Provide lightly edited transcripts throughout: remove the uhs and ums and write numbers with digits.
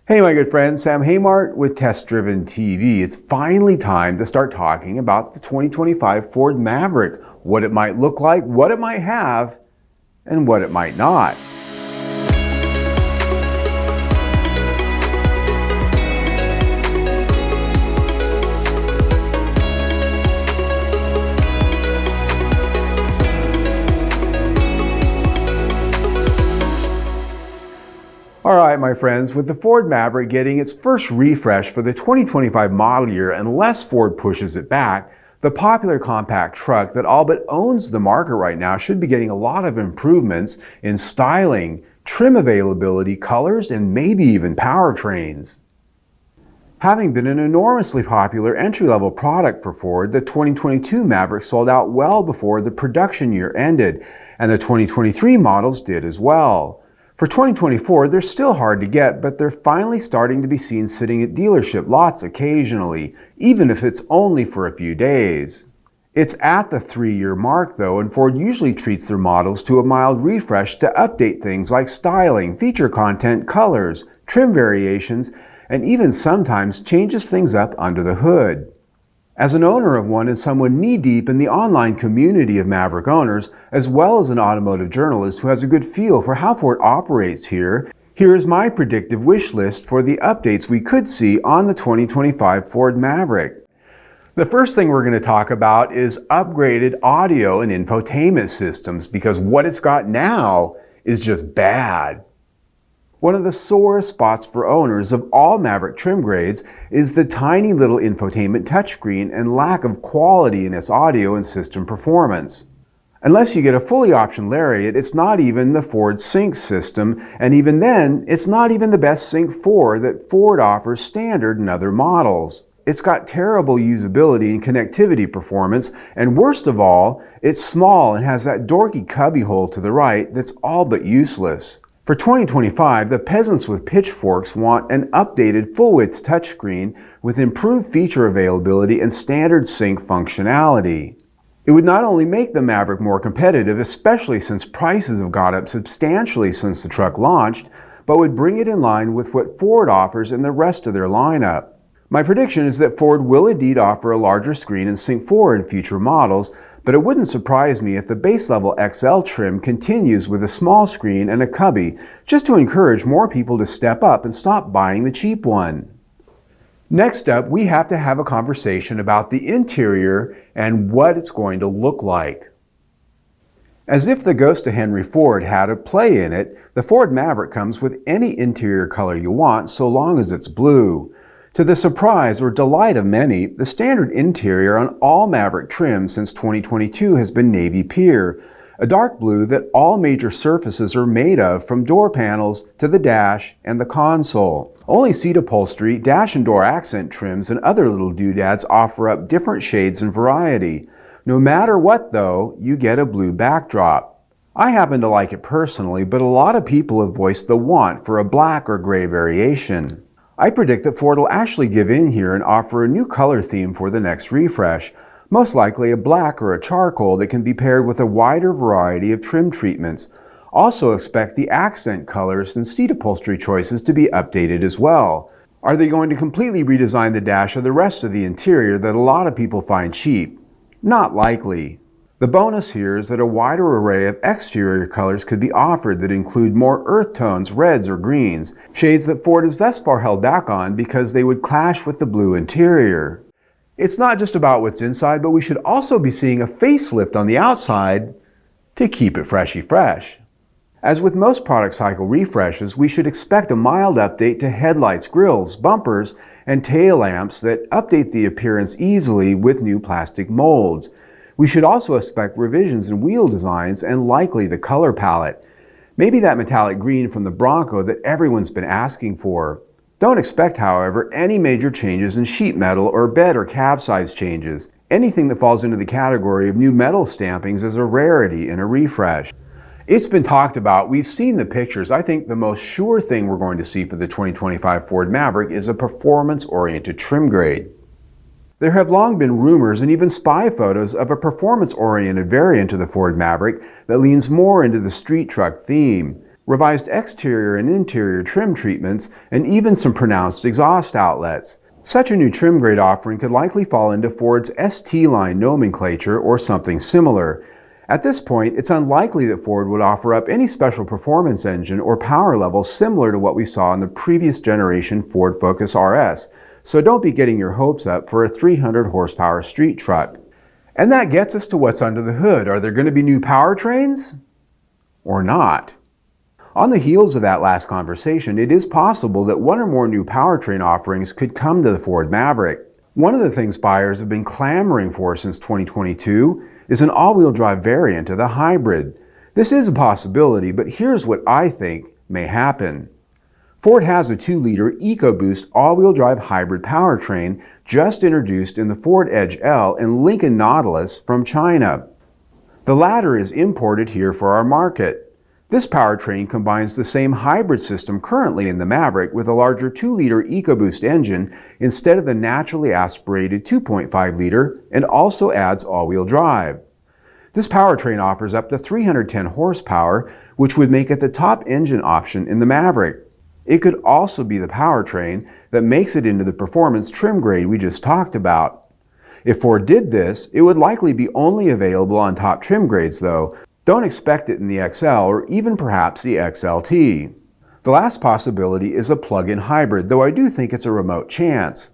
Hey my good friends, Sam Haymart with Test Driven TV. It's finally time to start talking about the 2025 Ford Maverick, what it might look like, what it might have, and what it might not. Alright my friends, with the Ford Maverick getting its first refresh for the 2025 model year unless Ford pushes it back, the popular compact truck that all but owns the market right now should be getting a lot of improvements in styling, trim availability, colors, and maybe even powertrains. Having been an enormously popular entry-level product for Ford, the 2022 Maverick sold out well before the production year ended, and the 2023 models did as well. For 2024, they're still hard to get, but they're finally starting to be seen sitting at dealership lots occasionally, even if it's only for a few days. It's at the 3-year mark though, and Ford usually treats their models to a mild refresh to update things like styling, feature content, colors, trim variations, and even sometimes changes things up under the hood. As an owner of one and someone knee-deep in the online community of Maverick owners, as well as an automotive journalist who has a good feel for how Ford operates here, here's my predictive wish list for the updates we could see on the 2025 Ford Maverick. The first thing we're going to talk about is upgraded audio and infotainment systems, because what it's got now is just bad. One of the sorest spots for owners of all Maverick trim grades is the tiny little infotainment touchscreen and lack of quality in its audio and system performance. Unless you get a fully optioned Lariat, it's not even the Ford Sync system, and even then, it's not even the best Sync 4 that Ford offers standard in other models. It's got terrible usability and connectivity performance, and worst of all, it's small and has that dorky cubbyhole to the right that's all but useless. For 2025, the peasants with pitchforks want an updated full-width touchscreen with improved feature availability and standard sync functionality. It would not only make the Maverick more competitive, especially since prices have gone up substantially since the truck launched, but would bring it in line with what Ford offers in the rest of their lineup. My prediction is that Ford will indeed offer a larger screen in Sync 4 in future models, but it wouldn't surprise me if the base level XL trim continues with a small screen and a cubby, just to encourage more people to step up and stop buying the cheap one. Next up, we have to have a conversation about the interior and what it's going to look like. As if the ghost of Henry Ford had a play in it, the Ford Maverick comes with any interior color you want so long as it's blue. To the surprise or delight of many, the standard interior on all Maverick trims since 2022 has been navy pear, a dark blue that all major surfaces are made of, from door panels to the dash and the console. Only seat upholstery, dash and door accent trims, and other little doodads offer up different shades and variety. No matter what though, you get a blue backdrop. I happen to like it personally, but a lot of people have voiced the want for a black or gray variation. I predict that Ford will actually give in here and offer a new color theme for the next refresh, most likely a black or a charcoal that can be paired with a wider variety of trim treatments. Also expect the accent colors and seat upholstery choices to be updated as well. Are they going to completely redesign the dash or the rest of the interior that a lot of people find cheap? Not likely. The bonus here is that a wider array of exterior colors could be offered that include more earth tones, reds or greens, shades that Ford has thus far held back on because they would clash with the blue interior. It's not just about what's inside, but we should also be seeing a facelift on the outside to keep it freshy fresh. As with most product cycle refreshes, we should expect a mild update to headlights, grills, bumpers, and tail lamps that update the appearance easily with new plastic molds. We should also expect revisions in wheel designs and likely the color palette. Maybe that metallic green from the Bronco that everyone's been asking for. Don't expect, however, any major changes in sheet metal or bed or cab size changes. Anything that falls into the category of new metal stampings is a rarity in a refresh. It's been talked about, we've seen the pictures. I think the most sure thing we're going to see for the 2025 Ford Maverick is a performance-oriented trim grade. There have long been rumors and even spy photos of a performance-oriented variant of the Ford Maverick that leans more into the street truck theme. revised exterior and interior trim treatments, and even some pronounced exhaust outlets. Such a new trim grade offering could likely fall into Ford's ST line nomenclature or something similar. At this point, it's unlikely that Ford would offer up any special performance engine or power level similar to what we saw in the previous generation Ford Focus RS, so don't be getting your hopes up for a 300 horsepower street truck. And that gets us to what's under the hood. Are there going to be new powertrains? Or not? On the heels of that last conversation, it is possible that one or more new powertrain offerings could come to the Ford Maverick. One of the things buyers have been clamoring for since 2022 is an all-wheel drive variant of the hybrid. This is a possibility, but here's what I think may happen. Ford has a 2-liter EcoBoost all-wheel drive hybrid powertrain just introduced in the Ford Edge L and Lincoln Nautilus from China. The latter is imported here for our market. This powertrain combines the same hybrid system currently in the Maverick with a larger 2-liter EcoBoost engine instead of the naturally aspirated 2.5-liter and also adds all-wheel drive. This powertrain offers up to 310 horsepower, which would make it the top engine option in the Maverick. It could also be the powertrain that makes it into the performance trim grade we just talked about. If Ford did this, it would likely be only available on top trim grades though. Don't expect it in the XL or even perhaps the XLT. The last possibility is a plug-in hybrid, though I do think it's a remote chance.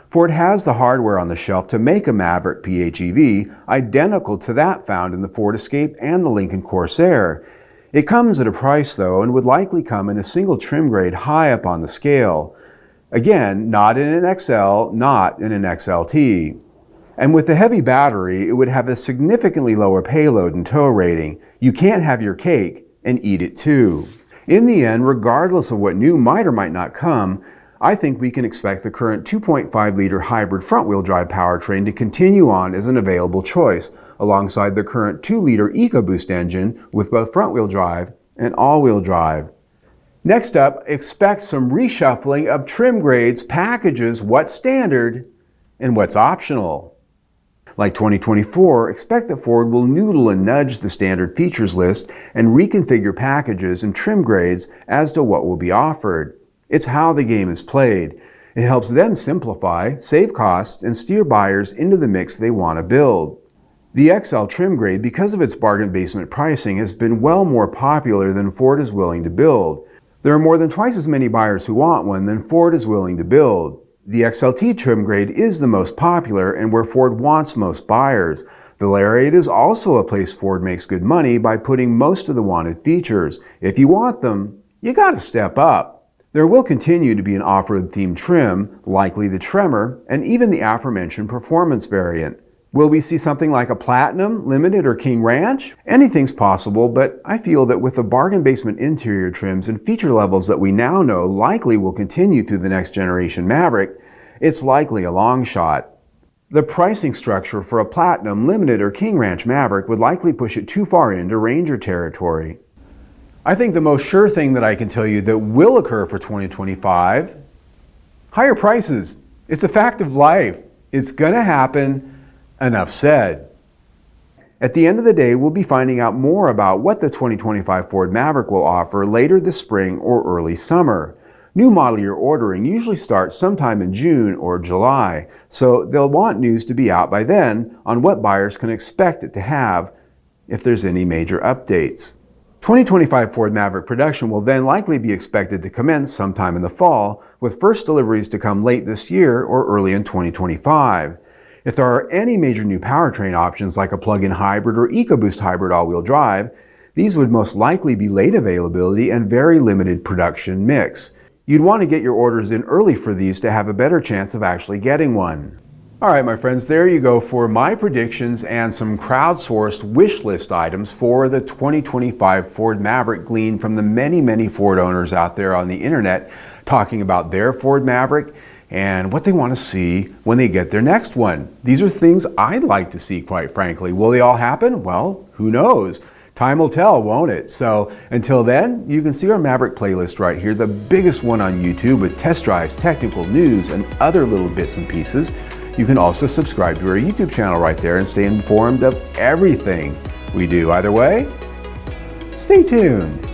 Ford has the hardware on the shelf to make a Maverick PHEV identical to that found in the Ford Escape and the Lincoln Corsair. It comes at a price though and would likely come in a single trim grade high up on the scale. Again, not in an XL, not in an XLT. And with the heavy battery, it would have a significantly lower payload and tow rating. You can't have your cake and eat it too. In the end, regardless of what new might or might not come, I think we can expect the current 2.5-liter hybrid front-wheel drive powertrain to continue on as an available choice, alongside the current 2-liter EcoBoost engine with both front-wheel drive and all-wheel drive. Next up, expect some reshuffling of trim grades, packages, what's standard and what's optional. Like 2024, expect that Ford will noodle and nudge the standard features list and reconfigure packages and trim grades as to what will be offered. It's how the game is played. It helps them simplify, save costs, and steer buyers into the mix they want to build. The XL trim grade, because of its bargain basement pricing, has been well more popular than Ford is willing to build. There are more than twice as many buyers who want one than Ford is willing to build. The XLT trim grade is the most popular and where Ford wants most buyers. The Lariat is also a place Ford makes good money by putting most of the wanted features. If you want them, you gotta step up. There will continue to be an off-road themed trim, likely the Tremor, and even the aforementioned performance variant. Will we see something like a Platinum, Limited, or King Ranch? Anything's possible, but I feel that with the bargain basement interior trims and feature levels that we now know likely will continue through the next generation Maverick, it's likely a long shot. The pricing structure for a Platinum, Limited, or King Ranch Maverick would likely push it too far into Ranger territory. I think the most sure thing that I can tell you that will occur for 2025, higher prices. It's a fact of life. It's gonna happen. Enough said. At the end of the day, we'll be finding out more about what the 2025 Ford Maverick will offer later this spring or early summer. New model year ordering usually starts sometime in June or July, so they'll want news to be out by then on what buyers can expect it to have if there's any major updates. 2025 Ford Maverick production will then likely be expected to commence sometime in the fall, with first deliveries to come late this year or early in 2025. If there are any major new powertrain options like a plug-in hybrid or EcoBoost hybrid all-wheel drive, these would most likely be late availability and very limited production mix. You'd want to get your orders in early for these to have a better chance of actually getting one. Alright my friends, there you go for my predictions and some crowdsourced wish list items for the 2025 Ford Maverick gleaned from the many Ford owners out there on the internet talking about their Ford Maverick and what they want to see when they get their next one. These are things I'd like to see, quite frankly. Will they all happen? Well, who knows? Time will tell, won't it? So until then, you can see our Maverick playlist right here, the biggest one on YouTube with test drives, technical news, and other little bits and pieces. You can also subscribe to our YouTube channel right there and stay informed of everything we do. Either way, stay tuned.